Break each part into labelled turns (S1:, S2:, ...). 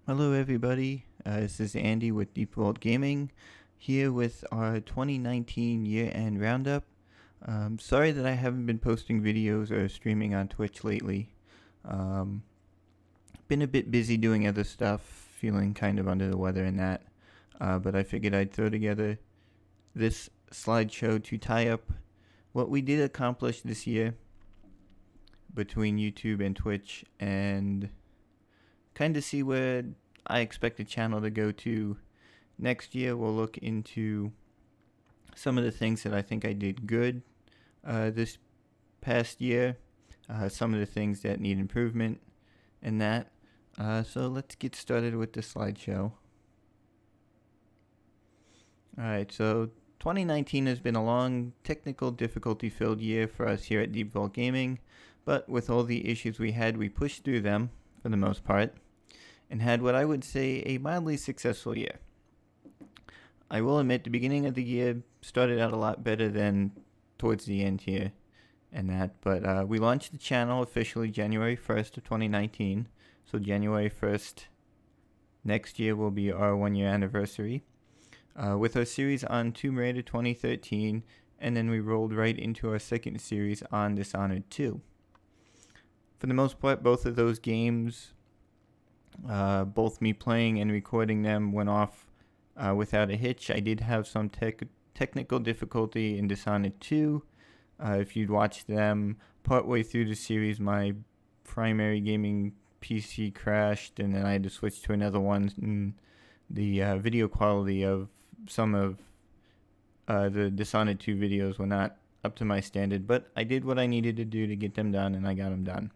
S1: Hello, everybody. This is Andy with Deep World Gaming, here with our 2019 year-end roundup. Sorry that I haven't been posting videos or streaming on Twitch lately. Um, been a bit busy doing other stuff, feeling kind of under the weather and that. But I figured I'd throw together this slideshow to tie up what we did accomplish this year between YouTube and Twitch, and kind of see where I expect the channel to go to next year. We'll look into some of the things that I think I did good this past year, some of the things that need improvement, and that. So let's get started with the slideshow. Alright, so 2019 has been a long, technical, difficulty-filled year for us here at Deep Vault Gaming, but with all the issues we had, we pushed through them, for the most part, and had what I would say a mildly successful year. I will admit the beginning of the year started out a lot better than towards the end here and that, but we launched the channel officially January 1st of 2019, so January 1st next year will be our 1-year anniversary, with our series on Tomb Raider 2013, and then we rolled right into our second series on Dishonored 2. For the most part, both of those games, both me playing and recording them, went off without a hitch. I did have some technical difficulty in Dishonored 2. If you'd watched them partway through the series, my primary gaming PC crashed, and then I had to switch to another one. And the video quality of some of the Dishonored 2 videos were not up to my standard, but I did what I needed to do to get them done, and I got them done.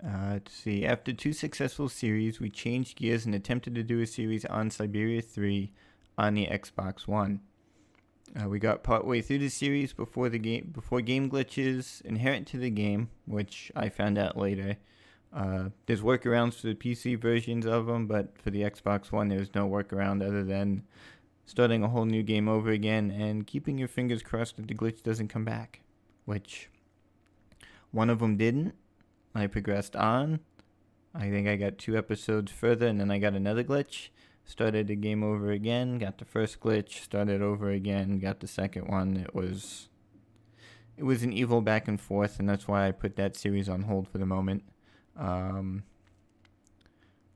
S1: Let's see. After 2 successful series, we changed gears and attempted to do a series on Siberia 3 on the Xbox One. We got partway through the series before game glitches inherent to the game, which I found out later. There's workarounds for the PC versions of them, but for the Xbox One, there's no workaround other than starting a whole new game over again and keeping your fingers crossed that the glitch doesn't come back, which one of them didn't. I progressed on. I think I got 2 episodes further, and then I got another glitch. Started the game over again, got the first glitch, started over again, got the second one. It was an evil back and forth, and that's why I put that series on hold for the moment.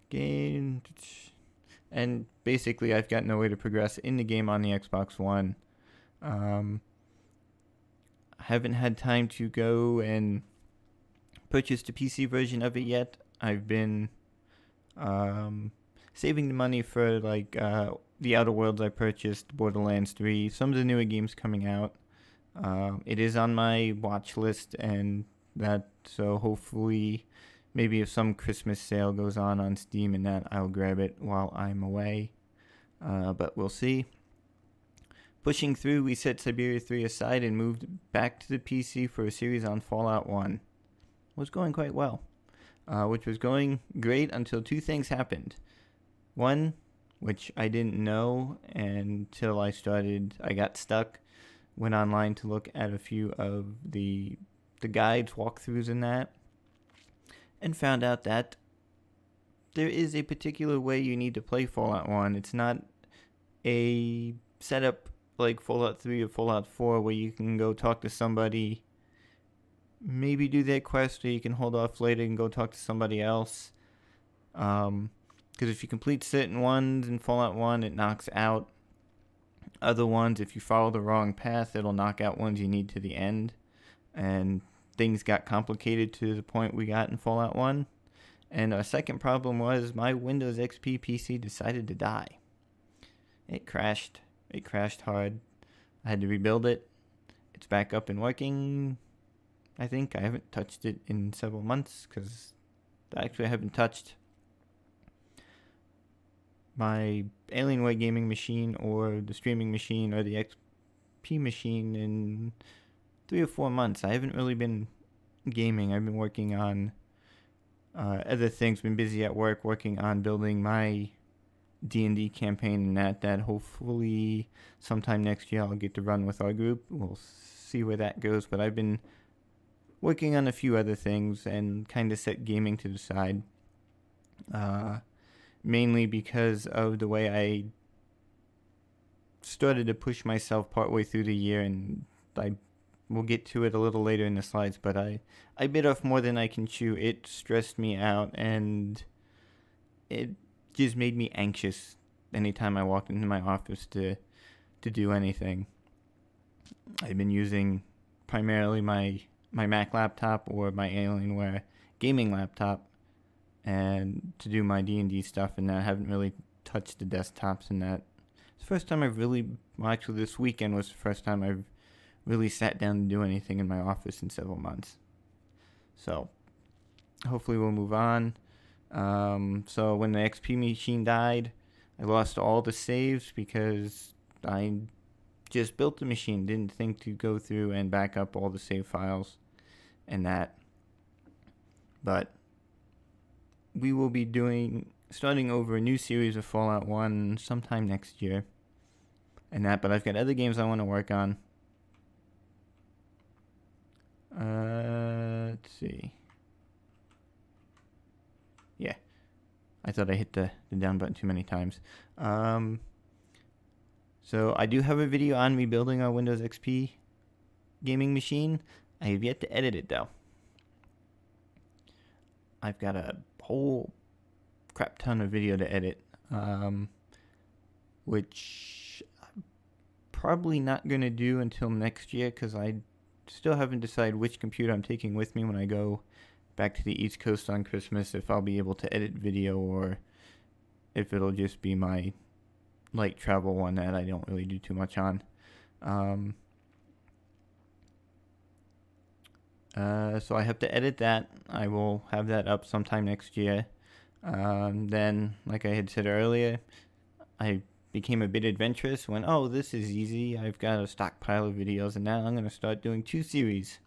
S1: Game, and basically I've got no way to progress in the game on the Xbox One. I haven't had time to go and purchase the PC version of it yet. I've been saving the money for the Outer Worlds I purchased, Borderlands 3, some of the newer games coming out. It is on my watch list, and that, so hopefully maybe if some Christmas sale goes on Steam and that, I'll grab it while I'm away. But we'll see. Pushing through, we set Siberia 3 aside and moved back to the PC for a series on Fallout 1. Was going quite well, which was going great until 2 things happened. One, which I didn't know until I got stuck, went online to look at a few of the guides, walkthroughs and that, and found out that there is a particular way you need to play Fallout 1. It's not a setup like Fallout 3 or Fallout 4 where you can go talk to somebody, maybe do their quest, or you can hold off later and go talk to somebody else. Because if you complete certain ones in Fallout 1, it knocks out other ones. If you follow the wrong path, it'll knock out ones you need to the end. And things got complicated to the point we got in Fallout 1. And our second problem was my Windows XP PC decided to die. It crashed. It crashed hard. I had to rebuild it. It's back up and working. I think I haven't touched it in several months because actually I haven't touched my Alienware gaming machine or the streaming machine or the XP machine in 3 or 4 months. I haven't really been gaming. I've been working on other things, been busy at work working on building my D&D campaign, and that hopefully sometime next year I'll get to run with our group. We'll see where that goes, but I've been working on a few other things and kind of set gaming to the side. Mainly because of the way I started to push myself partway through the year, and I will get to it a little later in the slides, but I bit off more than I can chew. It stressed me out, and it just made me anxious anytime I walked into my office to do anything. I've been using primarily my Mac laptop or my Alienware gaming laptop, and to do my D&D stuff, and I haven't really touched the desktops and that. It's the first time I've really, well, actually this weekend was the first time I've really sat down to do anything in my office in several months. So hopefully we'll move on. So when the XP machine died, I lost all the saves because I just built the machine, didn't think to go through and back up all the save files and that. But we will be starting over a new series of Fallout 1 sometime next year and that, but I've got other games I want to work on. Let's see. Yeah, I thought I hit the down button too many times. So I do have a video on me building a Windows XP gaming machine. I have yet to edit it though. I've got a whole crap ton of video to edit, which I'm probably not going to do until next year because I still haven't decided which computer I'm taking with me when I go back to the East Coast on Christmas, if I'll be able to edit video or if it'll just be my light travel one that I don't really do too much on. So I have to edit that. I will have that up sometime next year. Then, like I had said earlier, I became a bit adventurous when, this is easy. I've got a stockpile of videos, and now I'm going to start doing 2 series.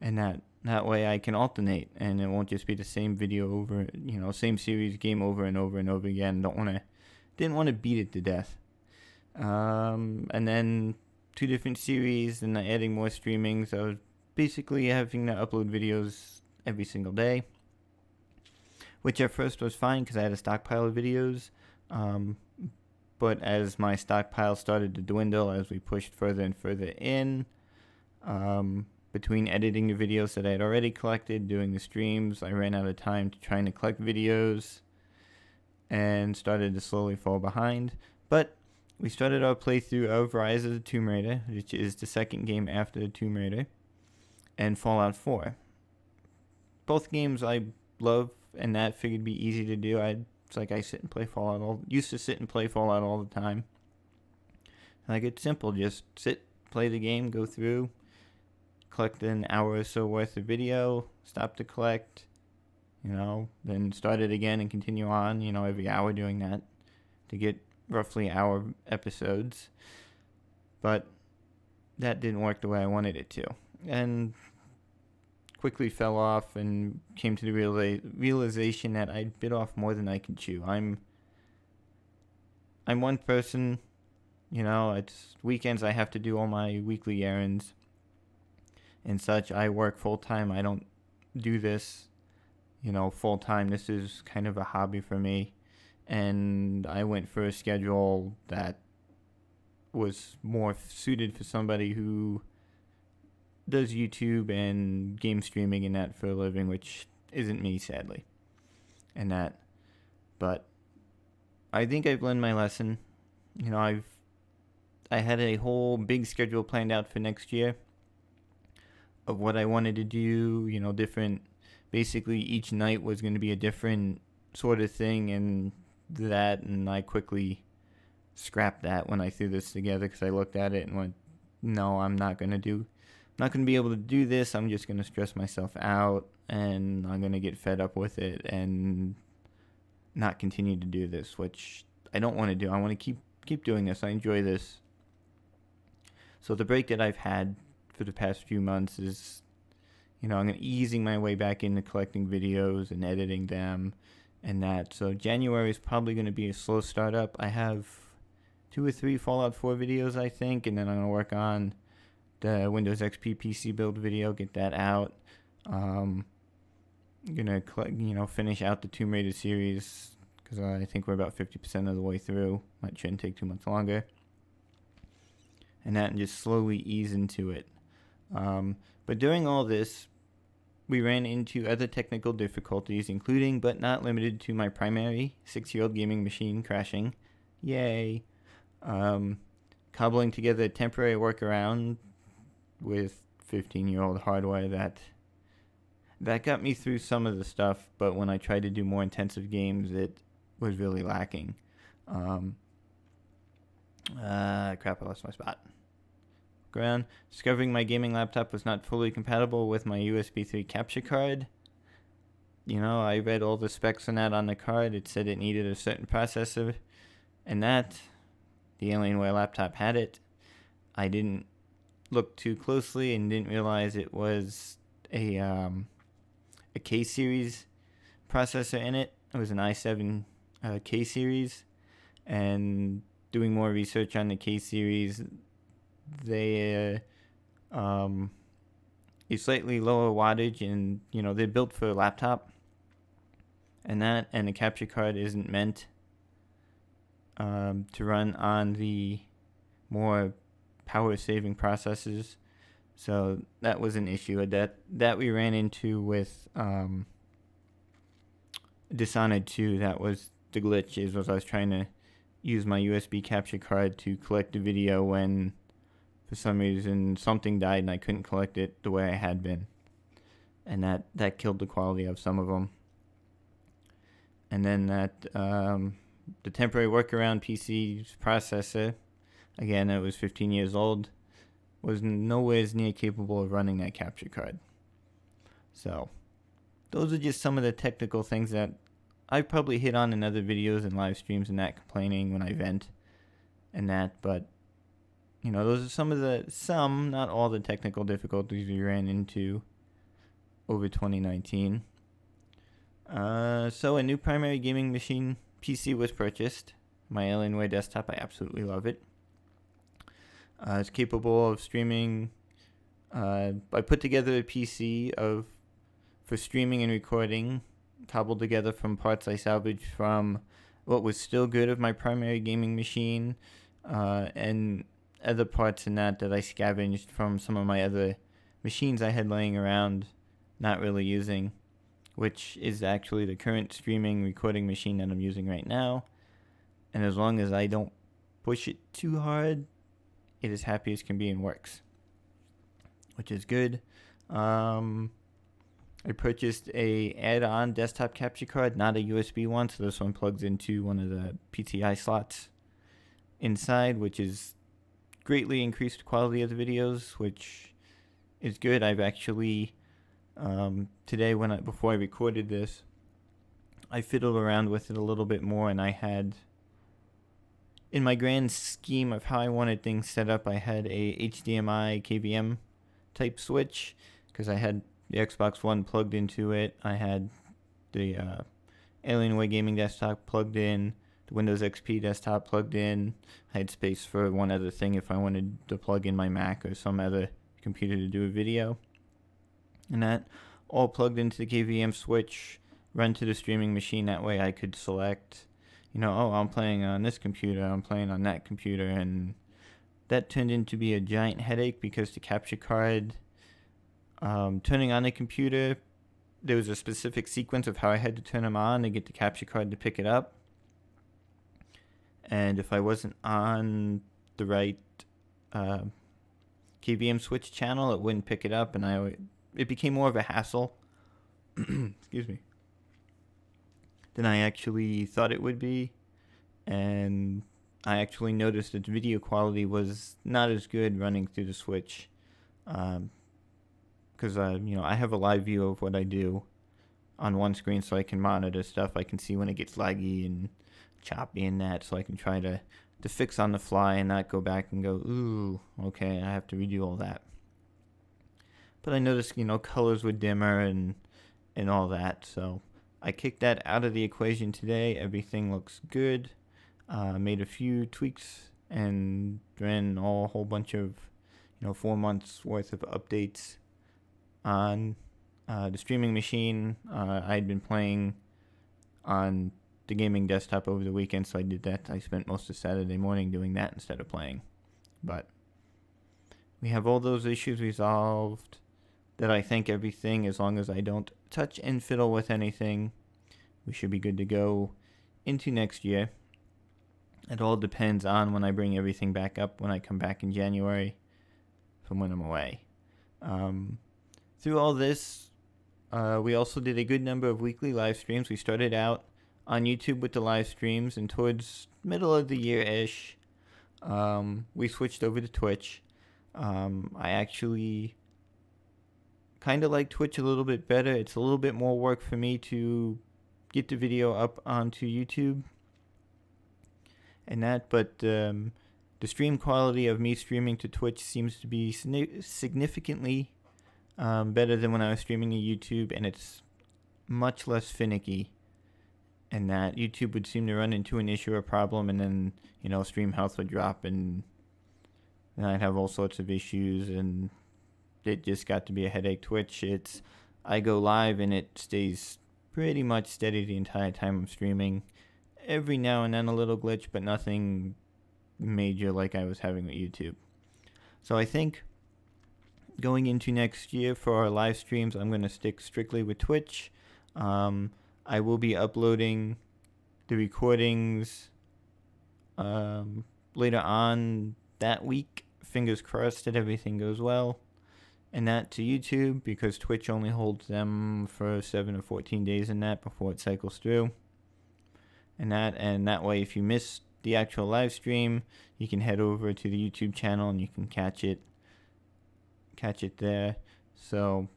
S1: And that way I can alternate, and it won't just be the same video over, same series, game over and over and over again. Didn't want to beat it to death. And then 2 different series, and adding more streaming. So basically having to upload videos every single day, which at first was fine because I had a stockpile of videos. But as my stockpile started to dwindle, as we pushed further and further in, between editing the videos that I had already collected, doing the streams, I ran out of time to trying to collect videos and started to slowly fall behind. But we started our playthrough of Rise of the Tomb Raider, which is the second game after the Tomb Raider, and Fallout 4. Both games I love, and that figured be easy to do. It's like I used to sit and play Fallout all the time. Like, it's simple, just sit, play the game, go through, collect an hour or so worth of video, stop to collect, then start it again and continue on, every hour doing that to get roughly hour episodes. But that didn't work the way I wanted it to. And quickly fell off and came to the realization that I bit off more than I could chew. I'm one person, it's weekends I have to do all my weekly errands and such. I work full time. I don't do this, full time. This is kind of a hobby for me. And I went for a schedule that was more suited for somebody who does YouTube and game streaming and that for a living, which isn't me, sadly. But I think I've learned my lesson. I had a whole big schedule planned out for next year of what I wanted to do, different, basically each night was going to be a different sort of thing, and I quickly scrapped that when I threw this together because I looked at it and went, no, I'm not going to be able to do this. I'm just going to stress myself out, and I'm going to get fed up with it and not continue to do this, which I don't want to do. I want to keep doing this. I enjoy this. So the break that I've had for the past few months is, I'm going to easing my way back into collecting videos and editing them and that. So January is probably going to be a slow startup. I have 2 or 3 Fallout 4 videos, I think, and then I'm going to work on the Windows XP PC build video, get that out. gonna finish out the Tomb Raider series because I think we're about 50% of the way through. It shouldn't take too much longer. And that, and just slowly ease into it. But during all this, we ran into other technical difficulties, including but not limited to my primary 6-year-old gaming machine crashing. Yay! Cobbling together a temporary workaround with 15-year-old hardware that got me through some of the stuff, but when I tried to do more intensive games, it was really lacking. Crap, I lost my spot. Ground. Discovering my gaming laptop was not fully compatible with my USB 3 capture card. I read all the specs on that on the card. It said it needed a certain processor, and that the Alienware laptop had it. I didn't look too closely and didn't realize it was a K series processor in it. It was an i7 K series, and doing more research on the K series, they a slightly lower wattage, and they're built for a laptop, and the capture card isn't meant to run on the more power saving processors. So that was an issue that we ran into with Dishonored 2. That was the glitch, was I was trying to use my USB capture card to collect the video when for some reason something died and I couldn't collect it the way I had been. And that killed the quality of some of them. And then the temporary workaround PC processor, again, it was 15 years old, was nowhere near capable of running that capture card. So those are just some of the technical things that I probably hit on in other videos and live streams and that, complaining when I vent and that, but those are some, not all the technical difficulties we ran into over 2019. So a new primary gaming machine PC was purchased. My Alienware desktop, I absolutely love it. It's capable of streaming. I put together a PC for streaming and recording, cobbled together from parts I salvaged from what was still good of my primary gaming machine, and other parts in that I scavenged from some of my other machines I had laying around, not really using, which is actually the current streaming recording machine that I'm using right now. And as long as I don't push it too hard, it is happy as can be and works, which is good. I purchased a add-on desktop capture card, not a USB one, so this one plugs into one of the PTI slots inside, which is greatly increased quality of the videos, which is good. I've actually today before I recorded this, I fiddled around with it a little bit more, and I had, in my grand scheme of how I wanted things set up, I had a HDMI KVM type switch because I had the Xbox One plugged into it. I had the Alienware gaming desktop plugged in, the Windows XP desktop plugged in. I had space for one other thing if I wanted to plug in my Mac or some other computer to do a video. And that all plugged into the KVM switch, run to the streaming machine. That way I could select, I'm playing on this computer, I'm playing on that computer. And that turned into be a giant headache because the capture card, turning on the computer, there was a specific sequence of how I had to turn them on to get the capture card to pick it up. And if I wasn't on the right KVM switch channel, it wouldn't pick it up, and it became more of a hassle excuse me, than I actually thought it would be. And I actually noticed that the video quality was not as good running through the switch, because I have a live view of what I do on one screen, so I can monitor stuff. I can see when it gets laggy and choppy and that, so I can try to fix on the fly and not go back and go, ooh, okay, I have to redo all that. But I noticed, colors were dimmer and all that, so I kicked that out of the equation today. Everything looks good. Made a few tweaks and ran a whole bunch of, 4 months worth of updates on the streaming machine. I'd been playing on the gaming desktop over the weekend, so I did that. I spent most of Saturday morning doing that instead of playing. But we have all those issues resolved. That I think everything, as long as I don't touch and fiddle with anything, we should be good to go into next year. It all depends on when I bring everything back up when I come back in January from when I'm away. Through all this, we also did a good number of weekly live streams. We started out on YouTube with the live streams, and towards middle of the year-ish, we switched over to Twitch. I actually kind of like Twitch a little bit better. It's a little bit more work for me to get the video up onto YouTube and that, but the stream quality of me streaming to Twitch seems to be significantly better than when I was streaming to YouTube, and it's much less finicky. And that YouTube would seem to run into an issue or problem, and then, stream health would drop, and then I'd have all sorts of issues, and it just got to be a headache. Twitch, I go live and it stays pretty much steady the entire time I'm streaming. Every now and then a little glitch, but nothing major like I was having with YouTube. So I think going into next year for our live streams, I'm going to stick strictly with Twitch. I will be uploading the recordings later on that week. Fingers crossed that everything goes well. And that to YouTube, because Twitch only holds them for 7 or 14 days in that before it cycles through. And that way, if you miss the actual live stream, you can head over to the YouTube channel and you can catch it there. So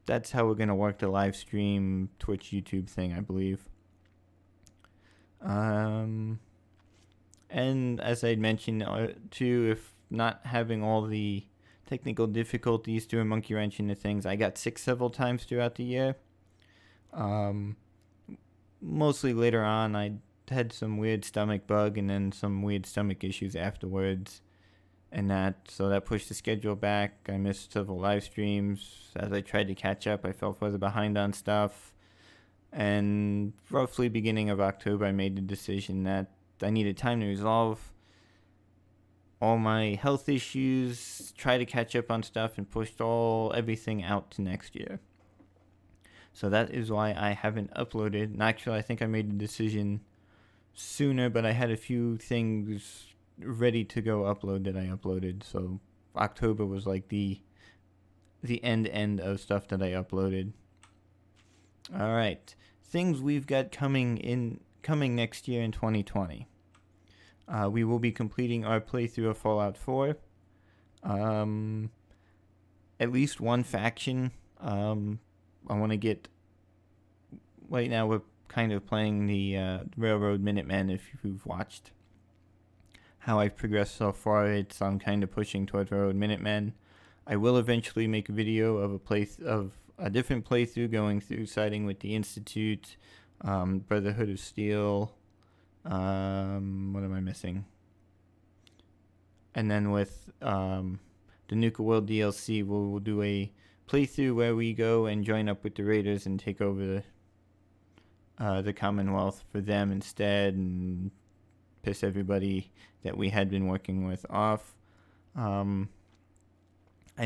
S1: that's how we're going to work the live stream Twitch YouTube thing, I believe. And as I'd mentioned too, if not having all the technical difficulties through a monkey wrench into things, I got sick several times throughout the year. Mostly later on, I had some weird stomach bug and then some weird stomach issues afterwards, so that pushed the schedule back. I missed several live streams. As I tried to catch up, I fell further behind on stuff, and roughly beginning of October, I made the decision that I needed time to resolve all my health issues, try to catch up on stuff, and pushed everything out to next year. So that is why I haven't uploaded. And actually, I think I made the decision sooner, but I had a few things ready to go upload that I uploaded. So October was like the end of stuff that I uploaded. All right, things we've got coming next year in 2020. We will be completing our playthrough of Fallout 4. At least one faction. I want to get... Right now we're kind of playing the Railroad Minutemen. If you've watched how I've progressed so far, I'm kind of pushing towards Railroad Minutemen. I will eventually make a video of a different playthrough going through siding with the Institute, Brotherhood of Steel. What am I missing? And then with the Nuka World DLC, we'll do a playthrough where we go and join up with the Raiders and take over the Commonwealth for them instead, and piss everybody that we had been working with off. I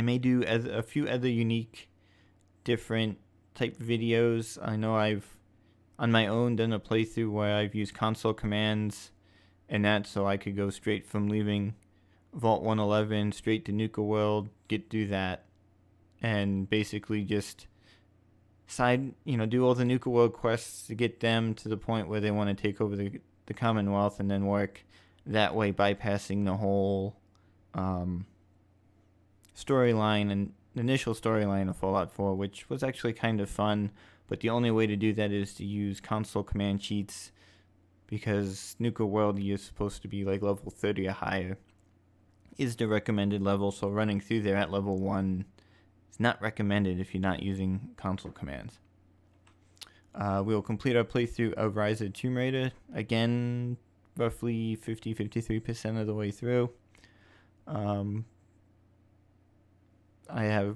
S1: may do a few other unique, different type videos. I know I've on my own done a playthrough where I've used console commands and that, so I could go straight from leaving Vault 111 straight to Nuka World, get through that, and basically just do all the Nuka World quests to get them to the point where they want to take over the Commonwealth, and then work that way, bypassing the whole storyline and initial storyline of Fallout 4, which was actually kind of fun. But the only way to do that is to use console command cheats, because Nuka World, you're supposed to be like level 30 or higher is the recommended level, so running through there at level 1 is not recommended if you're not using console commands. We'll complete our playthrough of Rise of the Tomb Raider, again, roughly 53% of the way through.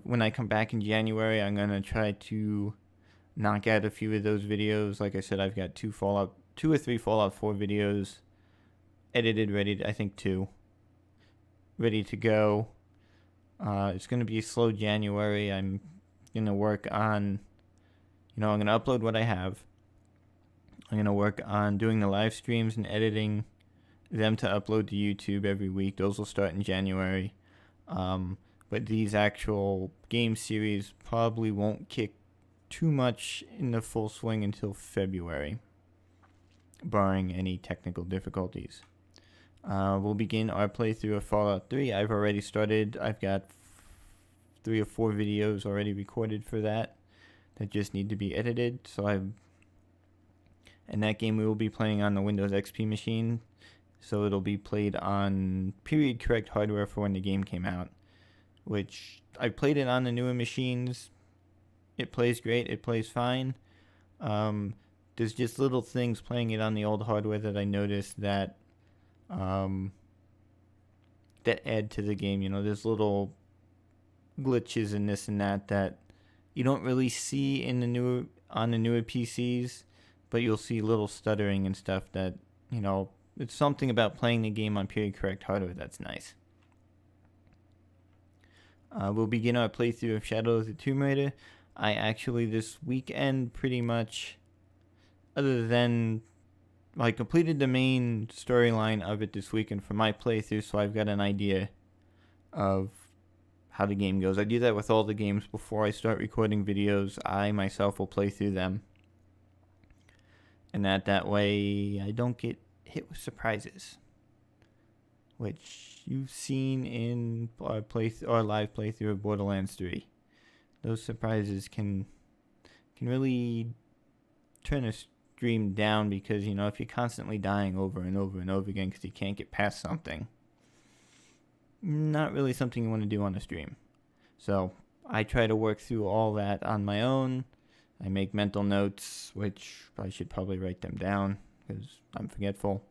S1: when I come back in January, I'm gonna try to knock out a few of those videos. Like I said, I've got two or three Fallout 4 videos edited, I think two, ready to go. It's gonna be a slow January. I'm gonna work on, I'm gonna upload what I have. I'm gonna work on doing the live streams and editing them to upload to YouTube every week. Those will start in January. But these actual game series probably won't kick too much in the full swing until February, barring any technical difficulties. We'll begin our playthrough of Fallout 3. I've already started. I've got 3 or 4 videos already recorded for that just need to be edited. And that game we will be playing on the Windows XP machine, so it'll be played on period correct hardware for when the game came out, which I played it on the newer machines. It plays great. It plays fine. There's just little things playing it on the old hardware that I noticed that add to the game. There's little glitches and this and that you don't really see on the newer PCs, but you'll see little stuttering and stuff that, it's something about playing the game on period correct hardware that's nice. We'll begin our playthrough of Shadow of the Tomb Raider. I actually, this weekend, pretty much, other than, I completed the main storyline of it this weekend for my playthrough, so I've got an idea of how the game goes. I do that with all the games. Before I start recording videos, I myself will play through them. And that way, I don't get hit with surprises, which you've seen in our live playthrough of Borderlands 3. Those surprises can really turn a stream down, because if you're constantly dying over and over and over again because you can't get past something, not really something you want to do on a stream. So I try to work through all that on my own. I make mental notes, which I should probably write them down because I'm forgetful.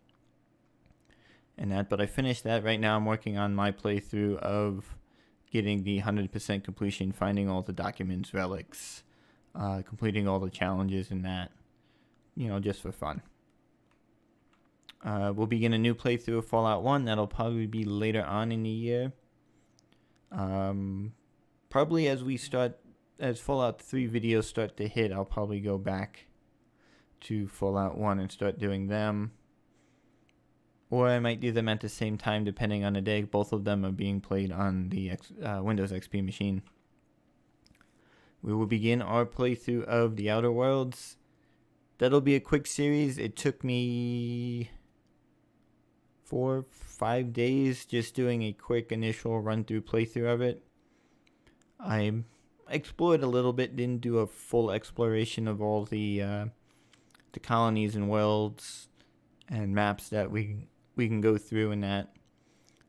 S1: But I finished that. Right now I'm working on my playthrough of getting the 100% completion, finding all the documents, relics, completing all the challenges and that, just for fun. We'll begin a new playthrough of Fallout 1. That'll probably be later on in the year. Probably as Fallout 3 videos start to hit, I'll probably go back to Fallout 1 and start doing them. Or I might do them at the same time, depending on the day. Both of them are being played on the Windows XP machine. We will begin our playthrough of The Outer Worlds. That'll be a quick series. It took me 4 or 5 days just doing a quick initial run-through playthrough of it. I explored a little bit, didn't do a full exploration of all the colonies and worlds and maps that we can go through in that.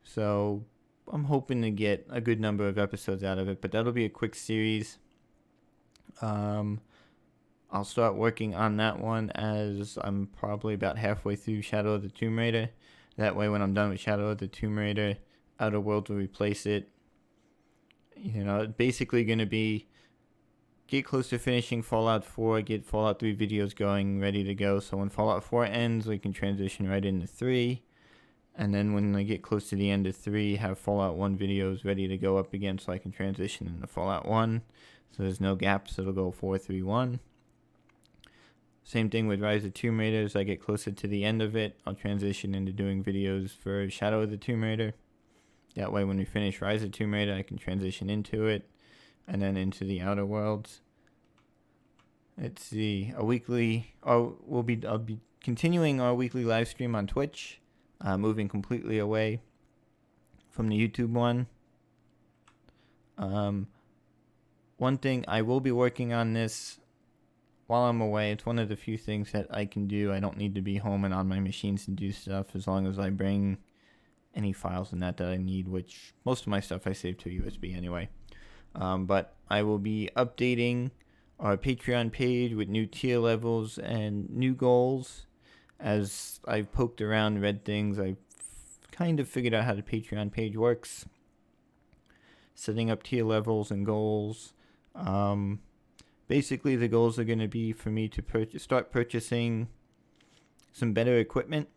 S1: So I'm hoping to get a good number of episodes out of it, but that'll be a quick series. I'll start working on that one as I'm probably about halfway through Shadow of the Tomb Raider. That way, when I'm done with Shadow of the Tomb Raider, Outer Worlds will replace it. It's basically going to be get close to finishing Fallout 4, get Fallout 3 videos going, ready to go. So when Fallout 4 ends, we can transition right into 3. And then when I get close to the end of 3, have Fallout 1 videos ready to go up again so I can transition into Fallout 1. So there's no gaps. It'll go 4, 3, 1. Same thing with Rise of Tomb Raider. As I get closer to the end of it, I'll transition into doing videos for Shadow of the Tomb Raider. That way, when we finish Rise of Tomb Raider, I can transition into it, and then into the Outer Worlds. Let's see. I'll be continuing our weekly live stream on Twitch, moving completely away from the YouTube one. One thing, I will be working on this while I'm away. It's one of the few things that I can do. I don't need to be home and on my machines to do stuff, as long as I bring any files in that I need, which most of my stuff I save to USB anyway. But I will be updating our Patreon page with new tier levels and new goals. As I've poked around, read things, I've kind of figured out how the Patreon page works. setting up tier levels and goals. Basically, the goals are going to be for me to start purchasing some better equipment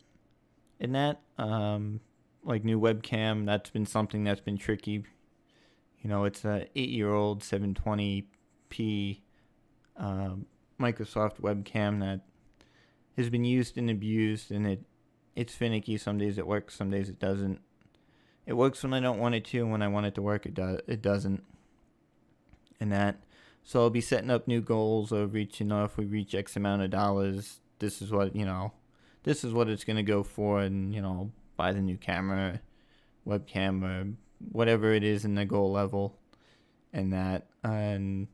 S1: in that. Like new webcam, that's been something that's been tricky. It's a 8-year-old 720p Microsoft webcam that has been used and abused, and it's finicky. Some days it works, some days it doesn't. It works when I don't want it to, and when I want it to work, it doesn't. And that. So I'll be setting up new goals of reaching, if we reach X amount of dollars, this is what it's going to go for, and, buy the new camera, webcam, or whatever it is in the goal level, and that. And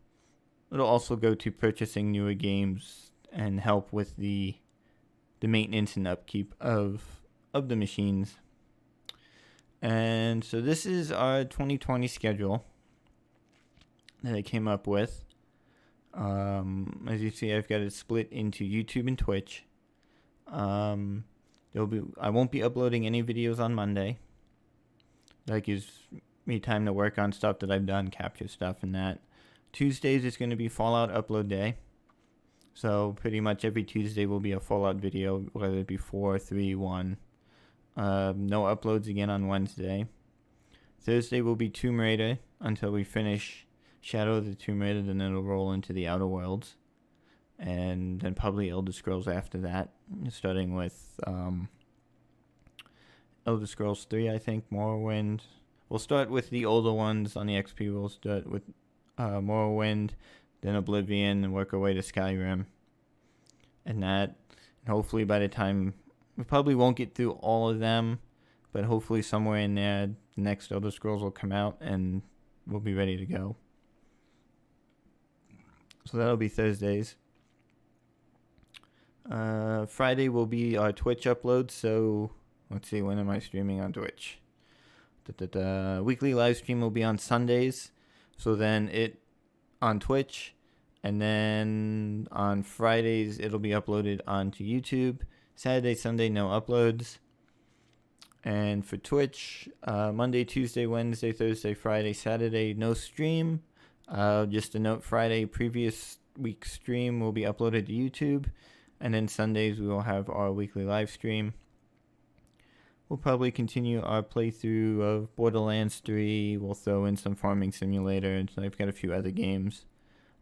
S1: it'll also go to purchasing newer games and help with the maintenance and upkeep of the machines. And so this is our 2020 schedule that I came up with. As you see, I've got it split into YouTube and Twitch. I won't be uploading any videos on Monday. That gives me time to work on stuff that I've done, capture stuff and that. Tuesdays is going to be Fallout upload day. So pretty much every Tuesday will be a Fallout video, whether it be 4, 3, 1. No uploads again on Wednesday. Thursday will be Tomb Raider until we finish Shadow of the Tomb Raider, then it'll roll into the Outer Worlds. And then probably Elder Scrolls after that, starting with Elder Scrolls 3, I think, Morrowind. We'll start with the older ones on the XP. We'll start with Morrowind, then Oblivion, and work our way to Skyrim. And that, and hopefully by the time, we probably won't get through all of them, but hopefully somewhere in there, the next Elder Scrolls will come out, and we'll be ready to go. So that'll be Thursdays. Friday will be our Twitch upload, so let's see, when am I streaming on Twitch? Weekly live stream will be on Sundays, so then it on Twitch, and then on Fridays it'll be uploaded onto YouTube. Saturday, Sunday, no uploads. And for Twitch, Monday, Tuesday, Wednesday, Thursday, Friday, Saturday, no stream. Just a note, Friday, previous week's stream will be uploaded to YouTube. And then Sundays, we will have our weekly live stream. We'll probably continue our playthrough of Borderlands 3. We'll throw in some Farming Simulator. And so I've got a few other games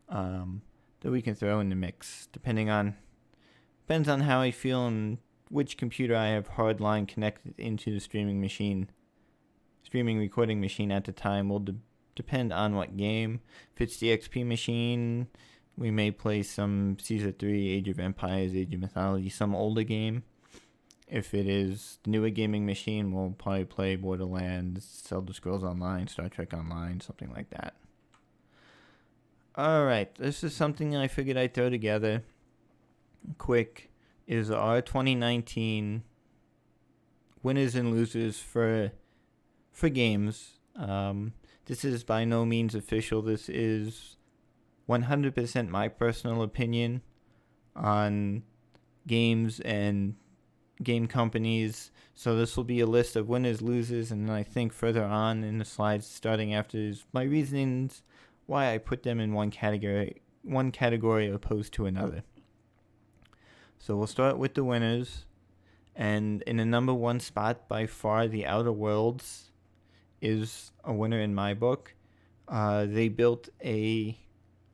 S1: that we can throw in the mix. Depends on how I feel and which computer I have hardline connected into the streaming recording machine at the time will depend on what game. If it's the XP machine, we may play some Caesar 3, Age of Empires, Age of Mythology, some older game. If it is the newer gaming machine, we'll probably play Borderlands, Elder Scrolls Online, Star Trek Online, something like that. Alright, this is something I figured I'd throw together quick. Is our 2019 winners and losers for games. This is by no means official. This is 100% my personal opinion on games and game companies. So this will be a list of winners, losers, and then I think further on in the slides, starting after, is my reasonings why I put them in one category opposed to another. So we'll start with the winners, and in the number one spot by far, The Outer Worlds is a winner in my book. They built a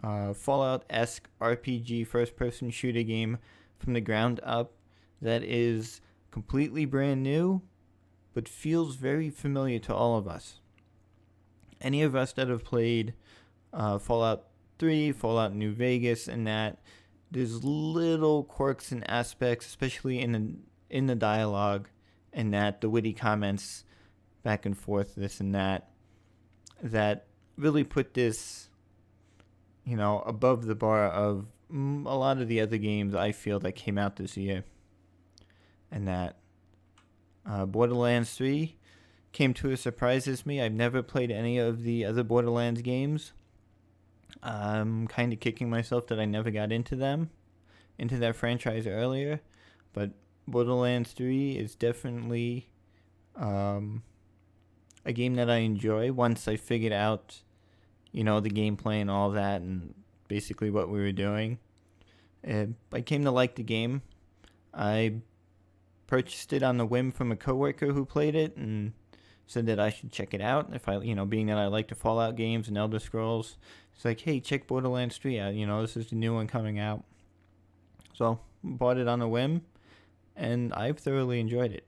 S1: Fallout-esque RPG first-person shooter game from the ground up that is completely brand new, but feels very familiar to all of us. Any of us that have played Fallout 3, Fallout New Vegas, and that, there's little quirks and aspects, especially in the dialogue, and that the witty comments back and forth, this and that really put this, above the bar of a lot of the other games I feel that came out this year. And that Borderlands 3 came to a surprise as me. I've never played any of the other Borderlands games. I'm kind of kicking myself that I never got into that franchise earlier. But Borderlands 3 is definitely a game that I enjoy once I figured out, the gameplay and all that, and basically what we were doing. I came to like the game. I purchased it on the whim from a coworker who played it and said that I should check it out. If I, being that I like the Fallout games and Elder Scrolls, it's like, hey, check Borderlands 3 out. This is the new one coming out. So bought it on a whim, and I've thoroughly enjoyed it.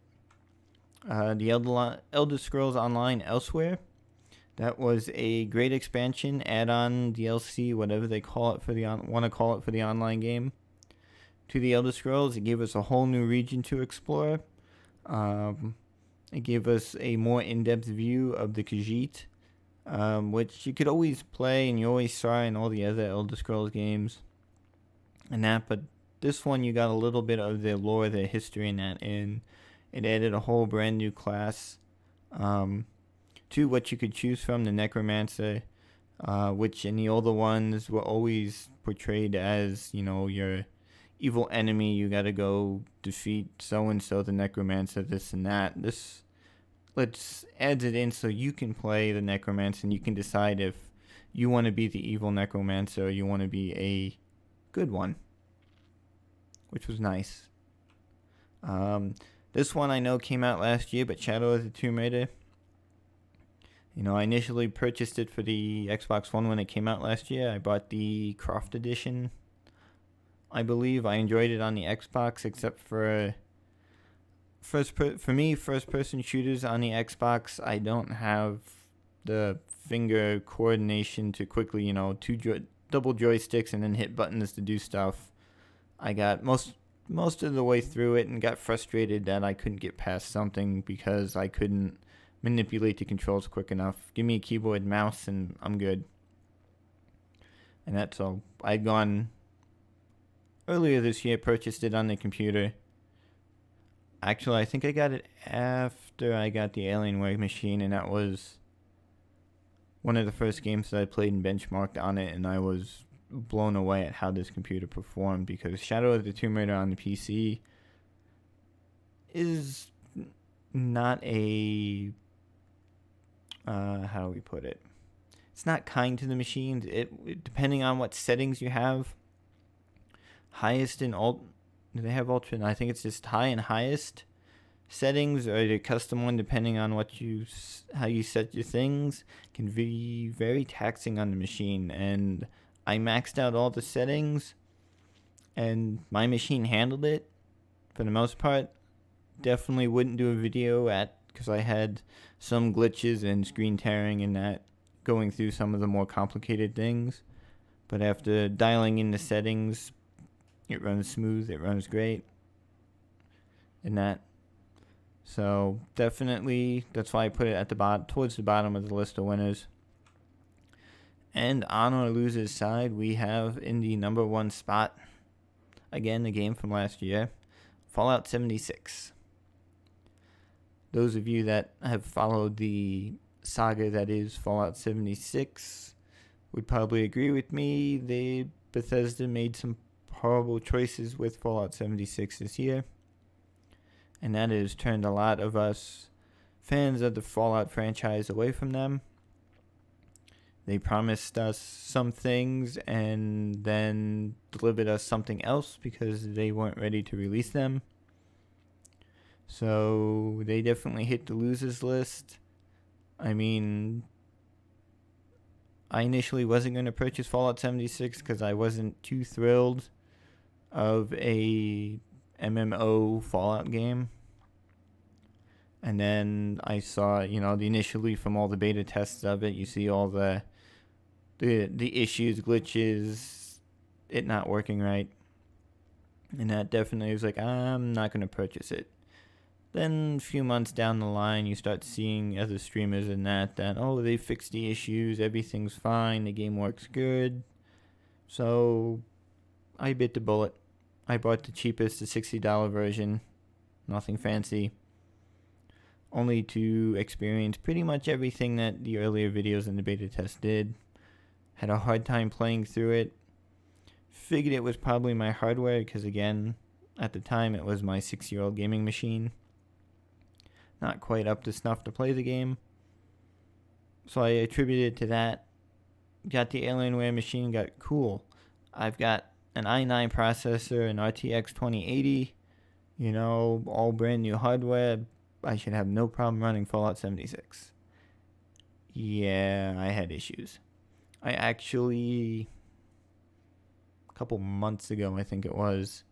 S1: The Elder Scrolls Online Elsewhere, that was a great expansion, add-on, DLC, whatever they call it for want to call it for the online game. To the Elder Scrolls, it gave us a whole new region to explore. It gave us a more in-depth view of the Khajiit, which you could always play and you always saw in all the other Elder Scrolls games and that, but this one you got a little bit of the lore, the history in that, and it added a whole brand new class to what you could choose from, the Necromancer, which in the older ones were always portrayed as, your evil enemy. You got to go defeat so-and-so, the Necromancer, this and that. This adds it in so you can play the Necromancer and you can decide if you want to be the evil Necromancer or you want to be a good one, which was nice. This one I know came out last year, but Shadow of the Tomb Raider, I initially purchased it for the Xbox One when it came out last year. I bought the Croft Edition, I believe. I enjoyed it on the Xbox, except for first-person shooters on the Xbox, I don't have the finger coordination to quickly, double joysticks and then hit buttons to do stuff. I got most of the way through it and got frustrated that I couldn't get past something because I couldn't manipulate the controls quick enough. Give me a keyboard and mouse and I'm good. And that's all. I'd gone earlier this year, purchased it on the computer. Actually, I think I got it after I got the Alienware machine, and that was one of the first games that I played and benchmarked on it, and I was blown away at how this computer performed, because Shadow of the Tomb Raider on the PC is not a how do we put it? It's not kind to the machines. It depending on what settings you have. Highest and alt. Do they have ultra? I think it's just high and highest settings, or the custom one, depending on how you set your things, can be very taxing on the machine. And I maxed out all the settings, and my machine handled it for the most part. Definitely wouldn't do a video because I had some glitches and screen tearing and that, going through some of the more complicated things. But after dialing in the settings, it runs smooth, it runs great, and that. So definitely, that's why I put it at the bottom, towards the bottom of the list of winners. And on our losers side, we have in the number one spot, again, the game from last year, Fallout 76. Those of you that have followed the saga that is Fallout 76 would probably agree with me. Bethesda made some horrible choices with Fallout 76 this year, and that has turned a lot of us fans of the Fallout franchise away from them. They promised us some things and then delivered us something else because they weren't ready to release them. So they definitely hit the losers list. I mean, I initially wasn't going to purchase Fallout 76 because I wasn't too thrilled of a MMO Fallout game. And then I saw, initially from all the beta tests of it, you see all the issues, glitches, it not working right. And that definitely was like, I'm not going to purchase it. Then a few months down the line, you start seeing other streamers and that, they fixed the issues, everything's fine, the game works good. So I bit the bullet. I bought the cheapest, the $60 version. Nothing fancy. Only to experience pretty much everything that the earlier videos in the beta test did. Had a hard time playing through it. Figured it was probably my hardware because, again, at the time it was my 6-year-old gaming machine. Not quite up to snuff to play the game. So I attributed it to that. Got the Alienware machine, got cool. I've got an i9 processor, an RTX 2080, all brand new hardware. I should have no problem running Fallout 76. Yeah, I had issues. I actually, a couple months ago, I think it was,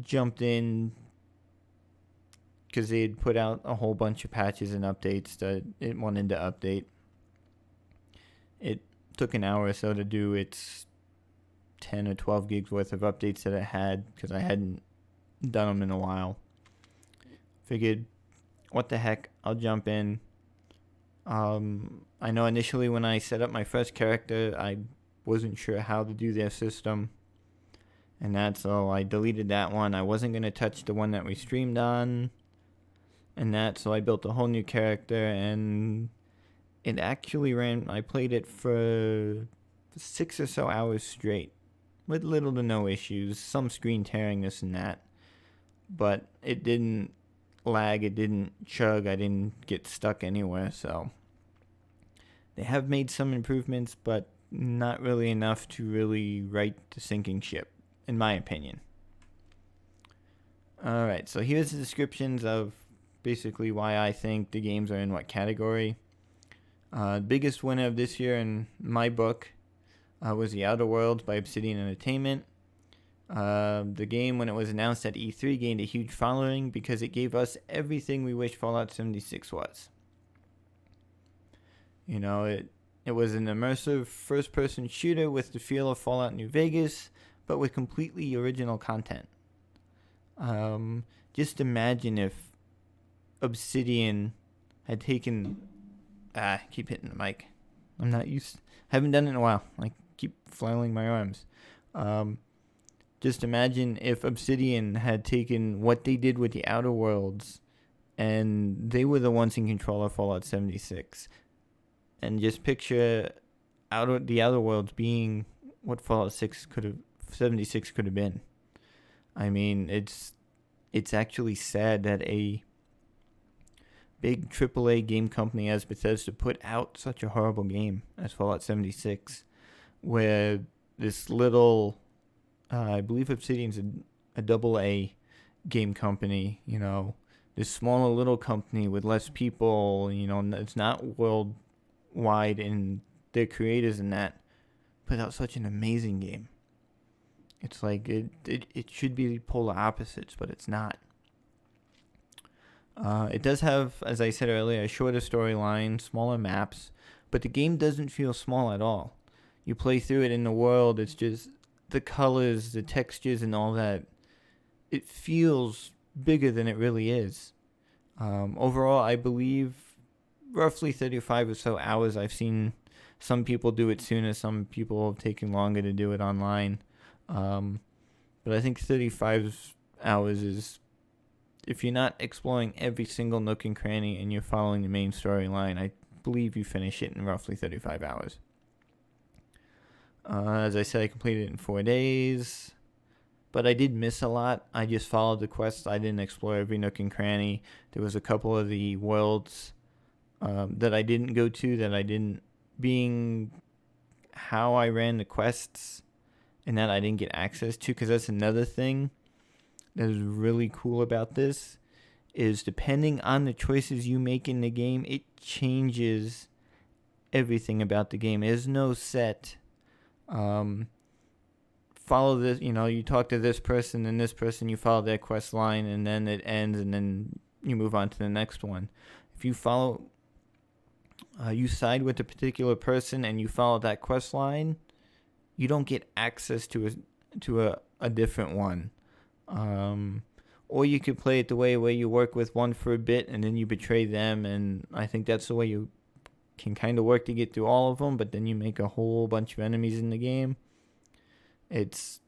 S1: jumped in because they had put out a whole bunch of patches and updates that it wanted to update. It took an hour or so to do its 10 or 12 gigs worth of updates that it had because I hadn't done them in a while. Figured, what the heck, I'll jump in. I know initially when I set up my first character, I wasn't sure how to do their system. And that's so I deleted that one. I wasn't going to touch the one that we streamed on. And so I built a whole new character, and it actually ran. I played it for 6 or so hours straight with little to no issues. Some screen tearing, this and that. But it didn't lag, it didn't chug, I didn't get stuck anywhere. So they have made some improvements, but not really enough to really right the sinking ship, in my opinion. Alright, so here's the descriptions of basically why I think the games are in what category. Biggest winner of this year in my book was The Outer Worlds by Obsidian Entertainment. The game, when it was announced at E3, gained a huge following because it gave us everything we wish Fallout 76 was. It was an immersive first-person shooter with the feel of Fallout New Vegas, but with completely original content. Just imagine if Obsidian had taken... I keep hitting the mic. I'm not used... haven't done it in a while. I keep flailing my arms. Just imagine if Obsidian had taken what they did with the Outer Worlds, and they were the ones in control of Fallout 76. And just picture the Outer Worlds being what Fallout 76 could have been. I mean, it's actually sad that a big AAA game company as Bethesda put out such a horrible game as Fallout 76, where this little, I believe Obsidian's a AA game company, this smaller little company with less people, it's not worldwide, and their creators in that put out such an amazing game. It's like it should be polar opposites, but it's not. It does have, as I said earlier, a shorter storyline, smaller maps, but the game doesn't feel small at all. You play through it in the world, it's just the colors, the textures, and all that. It feels bigger than it really is. Overall, I believe roughly 35 or so hours. I've seen some people do it sooner, some people have taken longer to do it online. But I think 35 hours is, if you're not exploring every single nook and cranny and you're following the main storyline, I believe you finish it in roughly 35 hours. As I said, I completed it in 4 days, but I did miss a lot. I just followed the quests. I didn't explore every nook and cranny. There was a couple of the worlds that I didn't go to, that I didn't, being how I ran the quests, and that I didn't get access to, because that's another thing that is really cool about this, is depending on the choices you make in the game, it changes everything about the game. There's no set, follow this, you talk to this person and this person, you follow their quest line, and then it ends, and then you move on to the next one. If you follow, you side with a particular person and you follow that quest line, you don't get access to a different one. Or you could play it the way where you work with one for a bit and then you betray them, and I think that's the way you can kind of work to get through all of them, but then you make a whole bunch of enemies in the game. It's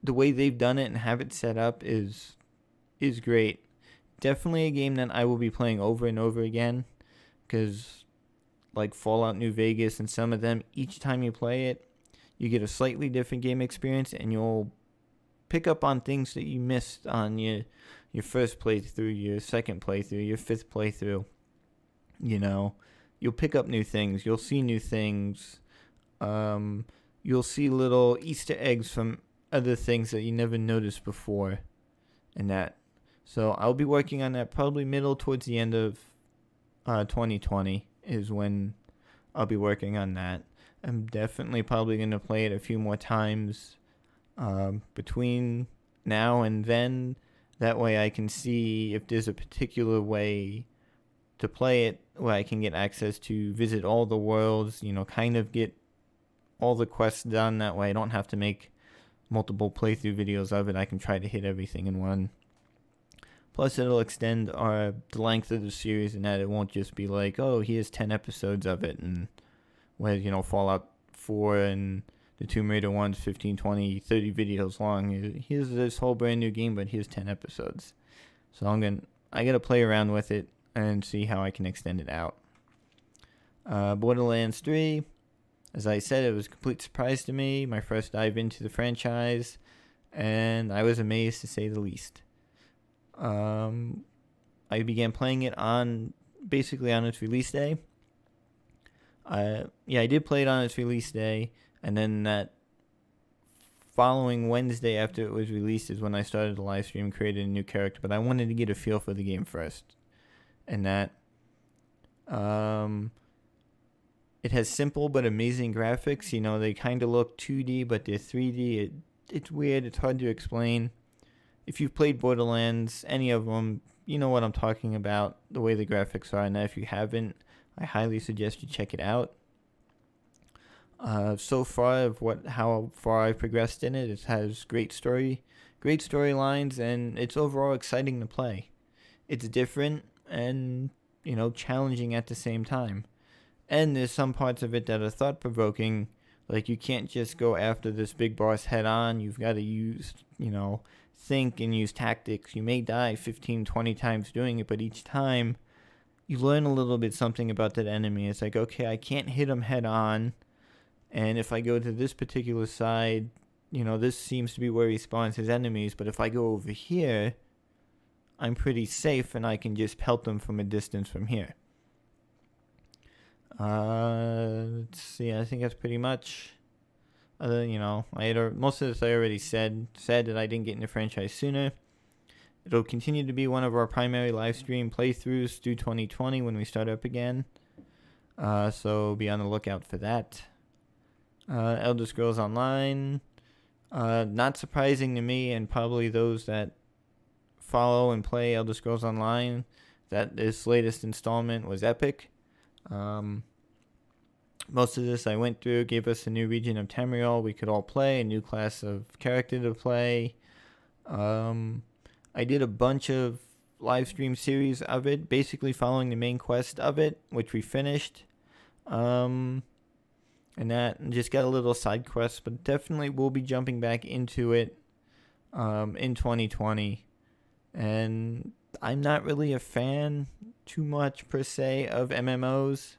S1: the way they've done it and have it set up is great. Definitely a game that I will be playing over and over again, because like Fallout New Vegas and some of them, each time you play it, you get a slightly different game experience, and you'll pick up on things that you missed on your first playthrough, your second playthrough, your fifth playthrough. you'll pick up new things. You'll see new things. You'll see little Easter eggs from other things that you never noticed before, and that. So I'll be working on that probably middle towards the end of 2020 is when I'll be working on that. I'm definitely probably going to play it a few more times between now and then. That way I can see if there's a particular way to play it where I can get access to visit all the worlds, kind of get all the quests done. That way I don't have to make multiple playthrough videos of it. I can try to hit everything in one. Plus, it'll extend the length of the series, and that it won't just be like, oh, here's 10 episodes of it, and where, Fallout 4 and the Tomb Raider one's 15, 20, 30 videos long. Here's this whole brand new game, but here's 10 episodes. So I gotta play around with it and see how I can extend it out. Borderlands 3, as I said, it was a complete surprise to me. My first dive into the franchise, and I was amazed to say the least. I began playing it basically on its release day. I did play it on its release day, and then that following Wednesday after it was released is when I started the live stream, created a new character, but I wanted to get a feel for the game first. And that it has simple but amazing graphics. They kind of look 2D, but they're 3D. It's weird. It's hard to explain. If you've played Borderlands, any of them, you know what I'm talking about, the way the graphics are. And if you haven't, I highly suggest you check it out. So far, how far I've progressed in it, it has great storylines, and it's overall exciting to play. It's different and, challenging at the same time. And there's some parts of it that are thought-provoking, like you can't just go after this big boss head on. You've got to use, think and use tactics. You may die 15, 20 times doing it, but each time you learn a little bit something about that enemy. It's like, okay, I can't hit him head on, and if I go to this particular side, this seems to be where he spawns his enemies, but if I go over here, I'm pretty safe and I can just pelt them from a distance from here. Let's see, I think that's pretty much. Most of this I already said that I didn't get into the franchise sooner. It'll continue to be one of our primary live stream playthroughs through 2020 when we start up again. So be on the lookout for that. Elder Scrolls Online, not surprising to me and probably those that follow and play Elder Scrolls Online, that this latest installment was epic. Most of this I went through, gave us a new region of Tamriel we could all play, a new class of character to play. I did a bunch of live stream series of it, basically following the main quest of it, which we finished. And just got a little side quest, but definitely we'll be jumping back into it in 2020. And I'm not really a fan too much per se of MMOs,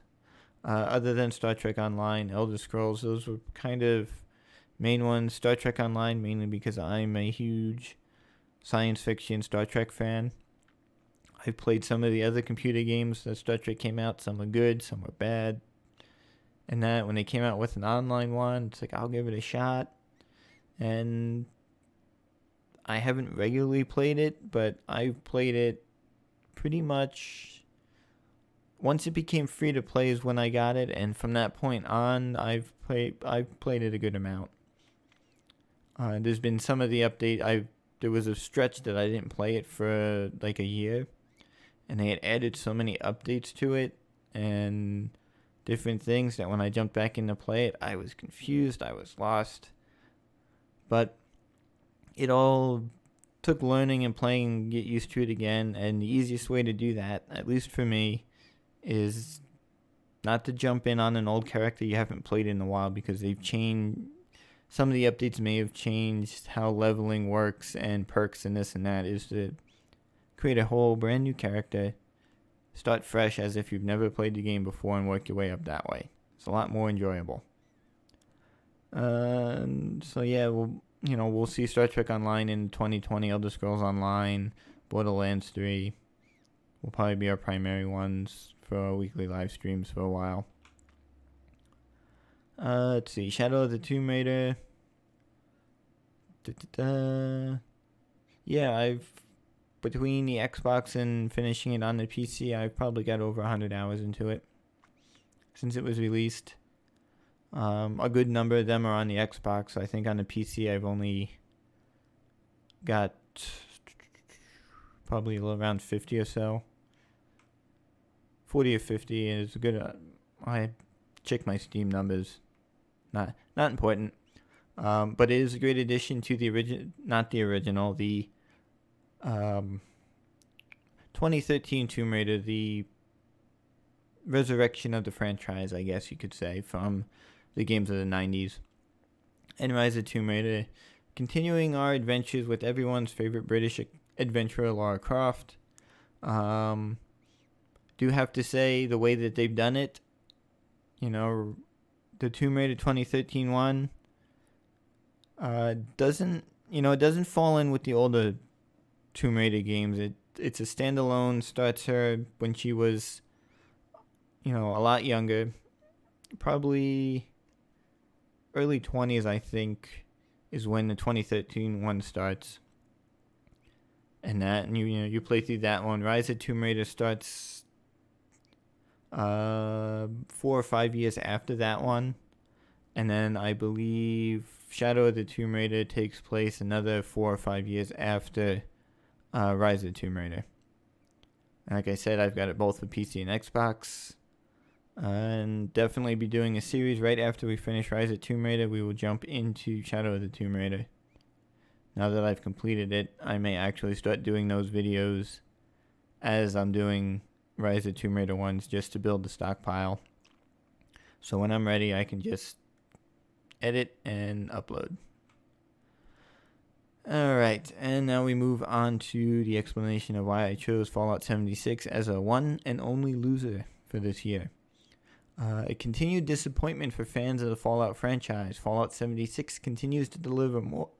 S1: other than Star Trek Online, Elder Scrolls. Those were kind of main ones. Star Trek Online mainly because I'm a huge science fiction Star Trek fan. I've played some of the other computer games that Star Trek came out. Some were good, some were bad. And that when they came out with an online one, it's like, I'll give it a shot. And I haven't regularly played it, but I've played it pretty much. Once it became free to play is when I got it, and from that point on, I've played it a good amount. There's been some of the update. There was a stretch that I didn't play it for like a year, and they had added so many updates to it and different things that when I jumped back in to play it, I was confused, I was lost. But it all took learning and playing and get used to it again, and the easiest way to do that, at least for me, is not to jump in on an old character you haven't played in a while, because they've changed. Some of the updates may have changed how leveling works and perks and this and that, is to create a whole brand new character, start fresh as if you've never played the game before, and work your way up that way. It's a lot more enjoyable. So yeah, we'll see Star Trek Online in 2020, Elder Scrolls Online, Borderlands 3 will probably be our primary ones for weekly live streams for a while. Let's see. Shadow of the Tomb Raider. Yeah, between the Xbox and finishing it on the PC, I've probably got over 100 hours into it since it was released. A good number of them are on the Xbox. I think on the PC I've only got probably around 50 or so. 40 or 50 is good. I check my Steam numbers. Not important. But it is a great addition to the the 2013 Tomb Raider, the resurrection of the franchise, I guess you could say, from the games of the 90s. And Rise of Tomb Raider, continuing our adventures with everyone's favorite British adventurer, Lara Croft. Do have to say, the way that they've done it, the Tomb Raider 2013 one, it doesn't fall in with the older Tomb Raider games. It's a standalone, starts her when she was, a lot younger, probably early 20s, I think, is when the 2013 one starts. And you play through that one. Rise of Tomb Raider starts 4 or 5 years after that one. And then I believe Shadow of the Tomb Raider takes place another 4 or 5 years after Rise of the Tomb Raider. And like I said, I've got it both for PC and Xbox. And definitely be doing a series right after we finish Rise of the Tomb Raider. We will jump into Shadow of the Tomb Raider. Now that I've completed it, I may actually start doing those videos as I'm doing Rise of the Tomb Raider ones, just to build the stockpile. So when I'm ready, I can just edit and upload. Alright, and now we move on to the explanation of why I chose Fallout 76 as a one and only loser for this year. A continued disappointment for fans of the Fallout franchise. Fallout 76 continues to deliver more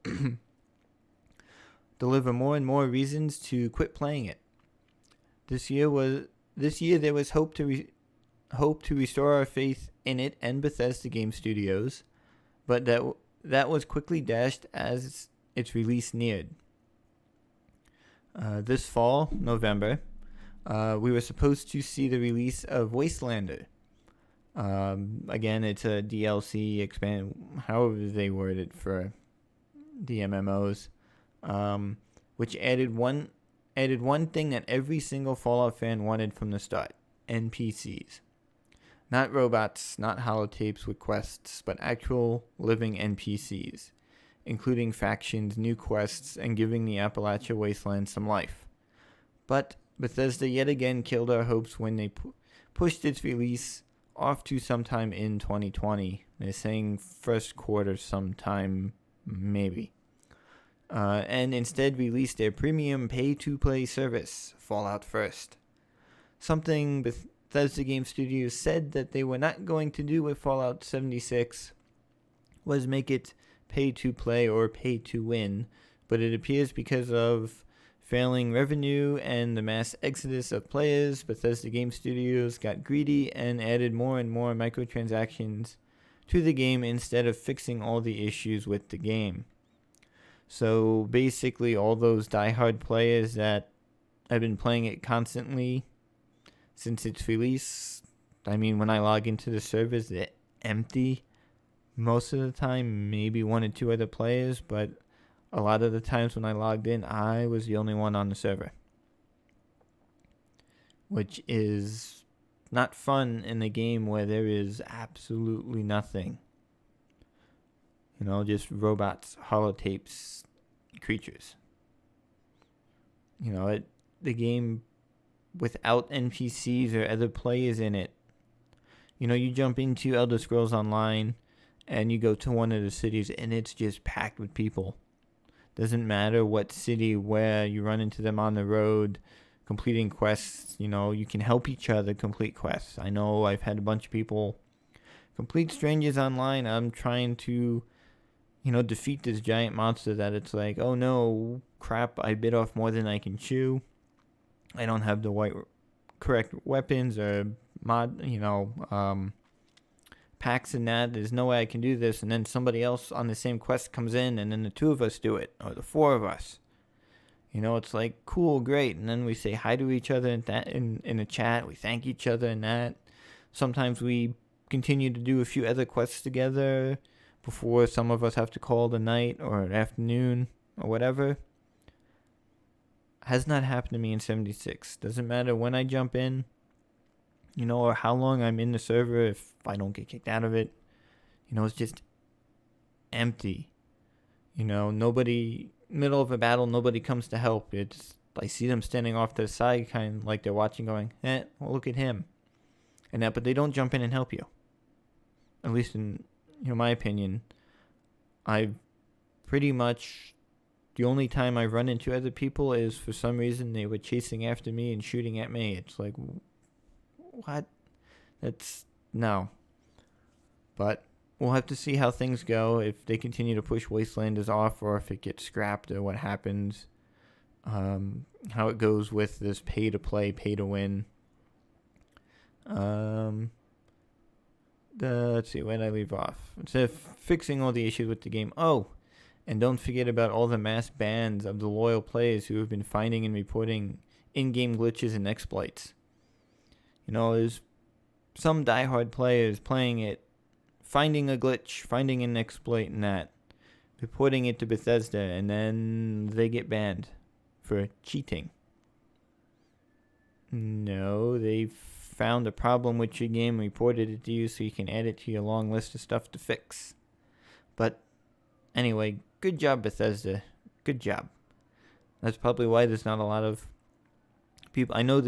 S1: and more reasons to quit playing it. This year there was hope to restore our faith in it and Bethesda Game Studios, but that was quickly dashed as its release neared. This fall, November, we were supposed to see the release of Wastelander. Again, it's a DLC expand, however they word it for the MMOs, which added one thing that every single Fallout fan wanted from the start: NPCs. Not robots, not holotapes with quests, but actual living NPCs, including factions, new quests, and giving the Appalachia Wasteland some life. But Bethesda yet again killed our hopes when they pushed its release off to sometime in 2020. They're saying first quarter sometime, maybe. And instead released their premium pay-to-play service, Fallout First. Something Bethesda Game Studios said that they were not going to do with Fallout 76 was make it pay-to-play or pay-to-win, but it appears because of failing revenue and the mass exodus of players, Bethesda Game Studios got greedy and added more and more microtransactions to the game instead of fixing all the issues with the game. So basically all those diehard players that have been playing it constantly since its release, I mean, when I log into the servers, they're empty most of the time, maybe one or two other players, but a lot of the times when I logged in, I was the only one on the server, which is not fun in a game where there is absolutely nothing. Just robots, holotapes, creatures. The game without NPCs or other players in it. You jump into Elder Scrolls Online and you go to one of the cities and it's just packed with people. Doesn't matter what city, where you run into them on the road, completing quests. You can help each other complete quests. I know I've had a bunch of people complete strangers online. I'm trying to, defeat this giant monster that it's like, oh no, crap, I bit off more than I can chew. I don't have the correct weapons or packs and that. There's no way I can do this. And then somebody else on the same quest comes in, and then the two of us do it, or the four of us. It's like, cool, great. And then we say hi to each other in a chat. We thank each other and that. Sometimes we continue to do a few other quests together before some of us have to call the night or afternoon or whatever. Has not happened to me in 76. Doesn't matter when I jump in, or how long I'm in the server if I don't get kicked out of it. It's just empty. Nobody, middle of a battle, nobody comes to help. I see them standing off to the side, kind of like they're watching, going, well, look at him. And that, but they don't jump in and help you. At least in, my opinion. I've pretty much, the only time I've run into other people is for some reason they were chasing after me and shooting at me. It's like, what? No. But we'll have to see how things go, if they continue to push Wastelanders off or if it gets scrapped or what happens. How it goes with this pay to play, pay to win. Let's see, where did I leave off? Instead of fixing all the issues with the game. Oh, and don't forget about all the mass bans of the loyal players who have been finding and reporting in-game glitches and exploits. There's some diehard players playing it, finding a glitch, finding an exploit and that, reporting it to Bethesda, and then they get banned for cheating. No, they found a problem with your game, reported it to you so you can add it to your long list of stuff to fix. But anyway, good job, Bethesda. Good job. That's probably why there's not a lot of people. I know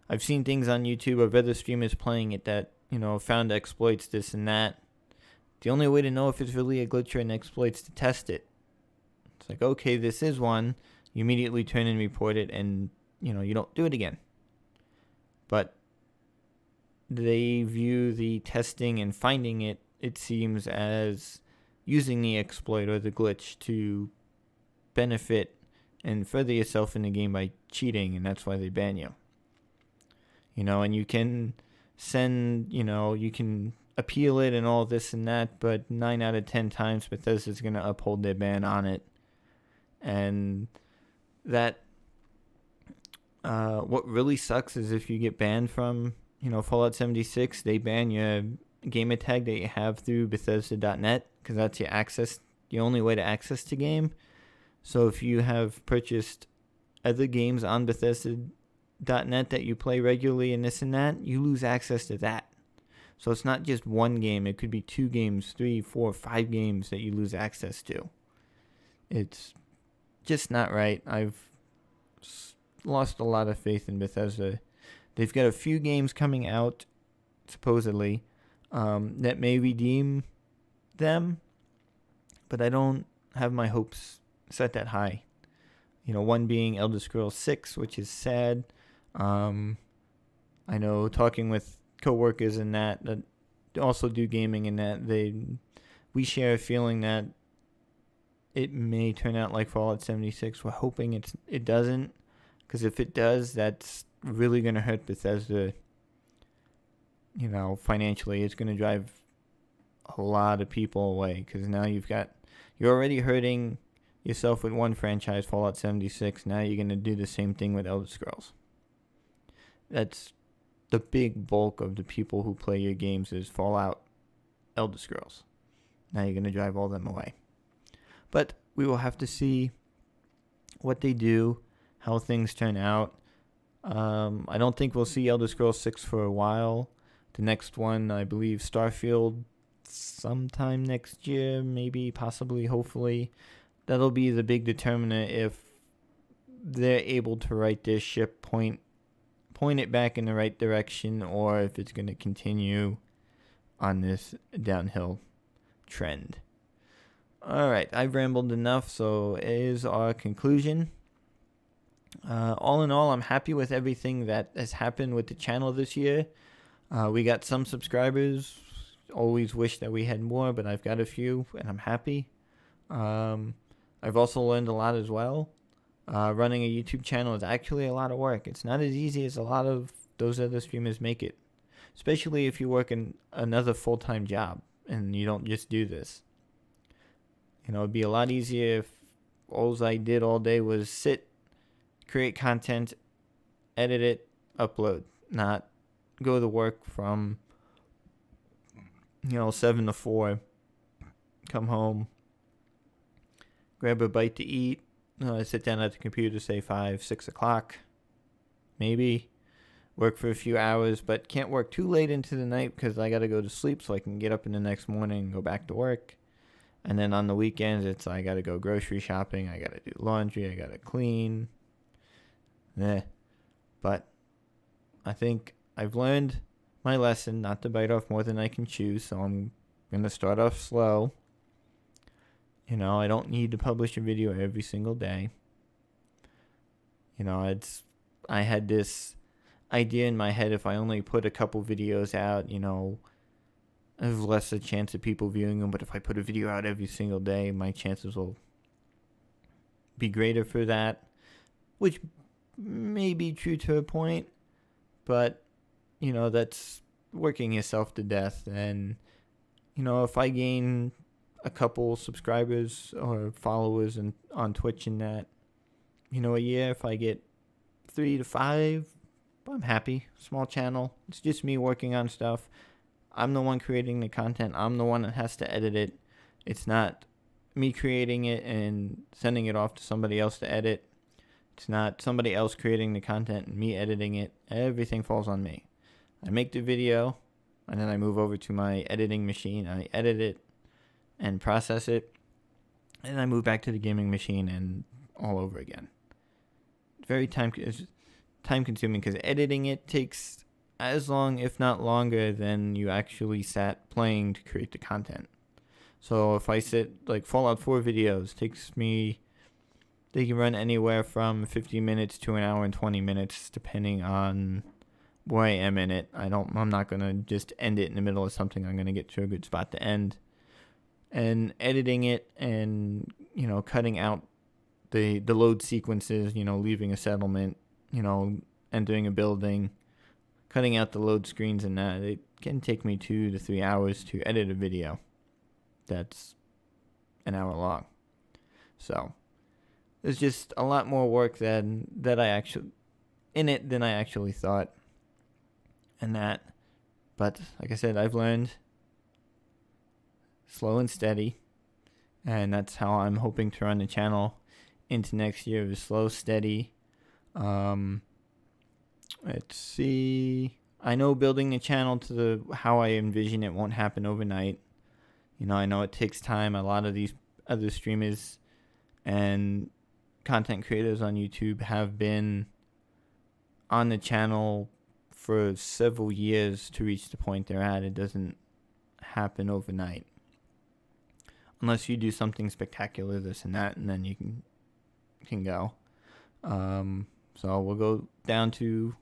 S1: I've seen things on YouTube of other streamers playing it that, found exploits, this and that. The only way to know if it's really a glitch or an exploit is to test it. It's like, okay, this is one. You immediately turn and report it, and, you don't do it again. But they view the testing and finding it, it seems, as using the exploit or the glitch to benefit and further yourself in the game by cheating, and that's why they ban you. And you can you can appeal it and all this and that, but 9 out of 10 times Bethesda's going to uphold their ban on it. And that, what really sucks is if you get banned from, Fallout 76, they ban your gamer tag that you have through Bethesda.net, because that's your only way to access the game. So if you have purchased other games on Bethesda.net that you play regularly and this and that, you lose access to that. So it's not just one game. It could be 2 games, 3, 4, 5 games that you lose access to. It's just not right. I've lost a lot of faith in Bethesda. They've got a few games coming out, supposedly, that may redeem them, but I don't have my hopes set that high. One being Elder Scrolls 6, which is sad. I know, talking with coworkers and that also do gaming and that, we share a feeling that it may turn out like Fallout 76. We're hoping it doesn't, because if it does, that's really going to hurt Bethesda. Financially, it's going to drive a lot of people away, because now you're already hurting yourself with one franchise, Fallout 76. Now you're going to do the same thing with Elder Scrolls. That's the big bulk of the people who play your games is Fallout, Elder Scrolls. Now you're going to drive all them away. But we will have to see what they do, how things turn out. I don't think we'll see Elder Scrolls 6 for a while. The next one, I believe, Starfield, sometime next year, maybe, possibly, hopefully. That'll be the big determiner if they're able to right this ship, point it back in the right direction, or if it's going to continue on this downhill trend. All right, I've rambled enough, so is our conclusion. All in all, I'm happy with everything that has happened with the channel this year. We got some subscribers. Always wish that we had more, but I've got a few, and I'm happy. I've also learned a lot as well. Running a YouTube channel is actually a lot of work. It's not as easy as a lot of those other streamers make it. especially if you work in another full-time job and you don't just do this. It'd be a lot easier if all I did all day was sit, create content, edit it, upload, not go to work from 7 to 4, come home, grab a bite to eat, sit down at the computer, say 5, 6 o'clock, maybe work for a few hours, but can't work too late into the night because I got to go to sleep so I can get up in the next morning and go back to work. And then on the weekends, I got to go grocery shopping, I got to do laundry, I got to clean. But I think I've learned my lesson not to bite off more than I can chew, so I'm going to start off slow. I don't need to publish a video every single day. I had this idea in my head, if I only put a couple videos out, there's less a chance of people viewing them, but if I put a video out every single day, my chances will be greater for that, which may be true to a point, but, that's working yourself to death. And, if I gain a couple subscribers or followers on Twitch and that, a year, if I get 3 to 5, I'm happy. Small channel. It's just me working on stuff. I'm the one creating the content. I'm the one that has to edit it. It's not me creating it and sending it off to somebody else to edit. It's not somebody else creating the content and me editing it. Everything falls on me. I make the video, and then I move over to my editing machine. I edit it and process it, and I move back to the gaming machine and all over again. Very time consuming because editing it takes as long, if not longer, than you actually sat playing to create the content. So if I sit, like Fallout 4 videos, they can run anywhere from 50 minutes to an hour and 20 minutes, depending on where I am in it. I'm not going to just end it in the middle of something. I'm going to get to a good spot to end. And editing it and, cutting out the load sequences, leaving a settlement, entering a building, cutting out the load screens and that, it can take me 2 to 3 hours to edit a video that's an hour long. So there's just a lot more work than I actually thought. And that, but like I said, I've learned slow and steady, and that's how I'm hoping to run the channel into next year, is slow, steady. Let's see. I know building the channel to how I envision it won't happen overnight. I know it takes time. A lot of these other streamers and content creators on YouTube have been on the channel for several years to reach the point they're at. It doesn't happen overnight. Unless you do something spectacular, this and that, and then you can go. So we'll go down to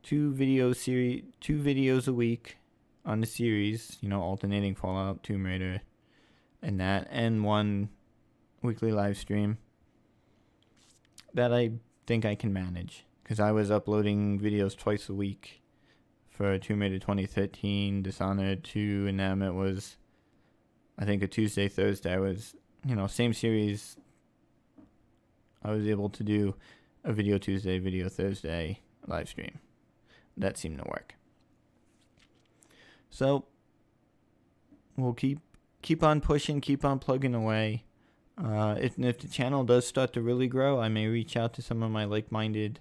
S1: two videos a week on the series, alternating Fallout, Tomb Raider, and that, and one weekly live stream that I think I can manage, because I was uploading videos twice a week for Tomb Raider 2013, Dishonored 2, and then it was, I think, a Tuesday, Thursday. I was, same series. I was able to do a video Tuesday, video Thursday live stream. That seemed to work. So we'll keep on pushing, keep on plugging away. If the channel does start to really grow, I may reach out to some of my like-minded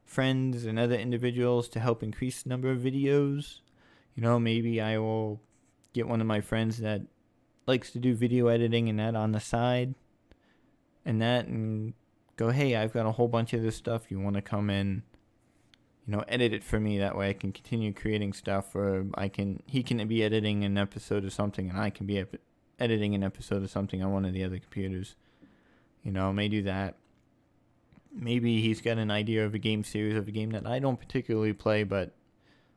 S1: friends and other individuals to help increase the number of videos. Maybe I will get one of my friends that likes to do video editing and that on the side, and go, hey, I've got a whole bunch of this stuff. You want to come in, edit it for me? That way I can continue creating stuff, or he can be editing an episode of something, and I can be editing an episode of something on one of the other computers. May do that. Maybe he's got an idea of a game series of a game that I don't particularly play, but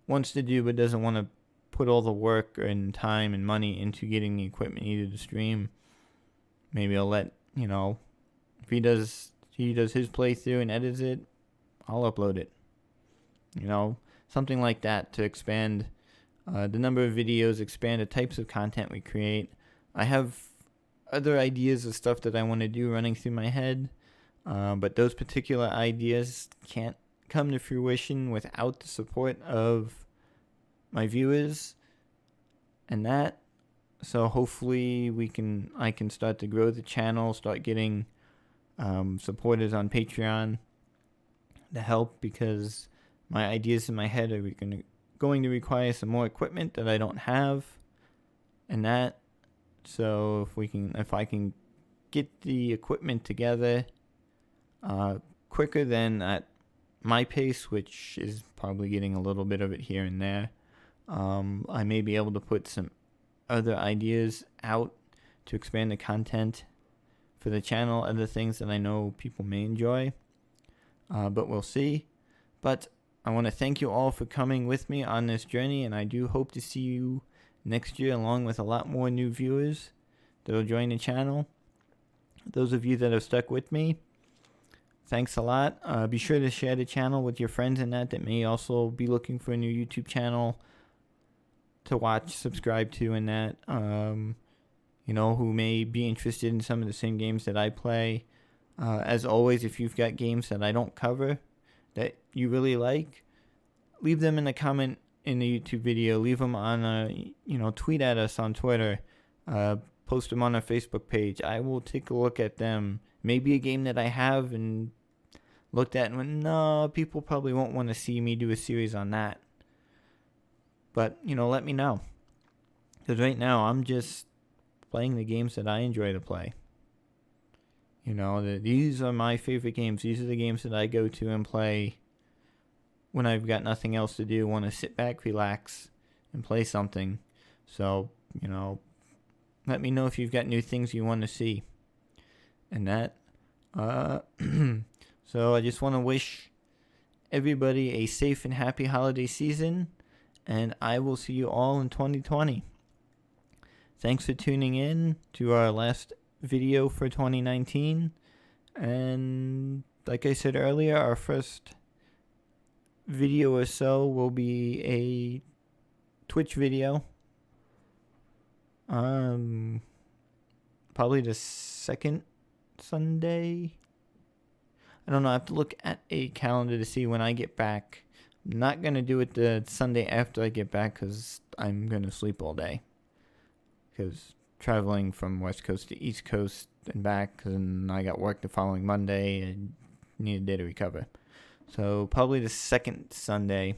S1: wants to do, but doesn't want to put all the work and time and money into getting the equipment needed to stream. Maybe I'll let, if he does his playthrough and edits it, I'll upload it. Something like that to expand the number of videos, expand the types of content we create. I have other ideas of stuff that I want to do running through my head, but those particular ideas can't come to fruition without the support of my viewers and that. So hopefully I can start to grow the channel, start getting supporters on Patreon to help, because my ideas in my head are going to require some more equipment that I don't have and that. So if I can get the equipment together quicker than at my pace, which is probably getting a little bit of it here and there, I may be able to put some other ideas out to expand the content for the channel, other things that I know people may enjoy, but we'll see. But I want to thank you all for coming with me on this journey, and I do hope to see you next year along with a lot more new viewers that will join the channel. Those of you that have stuck with me, thanks a lot. Be sure to share the channel with your friends and that may also be looking for a new YouTube channel to watch, subscribe to, and that, who may be interested in some of the same games that I play. As always, if you've got games that I don't cover that you really like, leave them in the comment in the YouTube video. Leave them on tweet at us on Twitter. Post them on our Facebook page. I will take a look at them. Maybe a game that I have and looked at and went, no, people probably won't want to see me do a series on that. But, let me know. Because right now, I'm just playing the games that I enjoy to play. These are my favorite games. These are the games that I go to and play when I've got nothing else to do, want to sit back, relax, and play something. So, let me know if you've got new things you want to see. And that. So I just want to wish everybody a safe and happy holiday season. And I will see you all in 2020. Thanks for tuning in to our last video for 2019. And like I said earlier, our first video or so will be a Twitch video. Probably the second Sunday. I don't know. I have to look at a calendar to see when I get back. I'm not going to do it the Sunday after I get back because I'm going to sleep all day. Because traveling from West Coast to East Coast and back, and I got work the following Monday and need a day to recover. So probably the second Sunday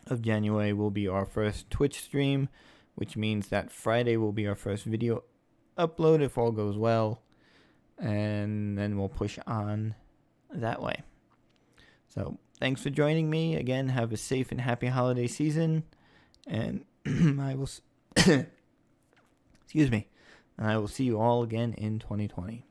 S1: of January will be our first Twitch stream, which means that Friday will be our first video upload if all goes well. And then we'll push on that way. So thanks for joining me. Again, have a safe and happy holiday season. And I will... excuse me. And I will see you all again in 2020.